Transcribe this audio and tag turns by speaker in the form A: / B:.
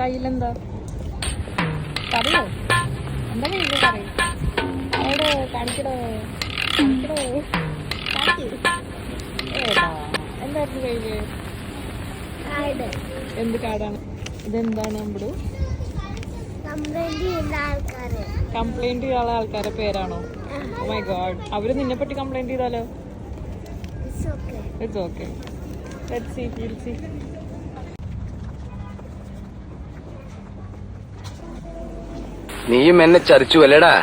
A: കയ്യിലെന്താ പറയോ? എന്താ കയ്യില് പറയും? അവിടെ കാണിക്കടോ കാണിക്കടോ ഏതാ എന്തായിരുന്നു കയ്യില്? എന്ത് കാർഡാണ് ഇതെന്താണ്? നമ്മുടെ കംപ്ലൈന്റ് ചെയ്യാനുള്ള ആൾക്കാരുടെ പേരാണോ? ഓ മൈ ഗോഡ്, അവര് നിന്നെ പറ്റി കംപ്ലൈന്റ് ചെയ്താലോ? It's okay, let's see, will see.
B: നീയും എന്നെ ചതിച്ചു അല്ലേടാ?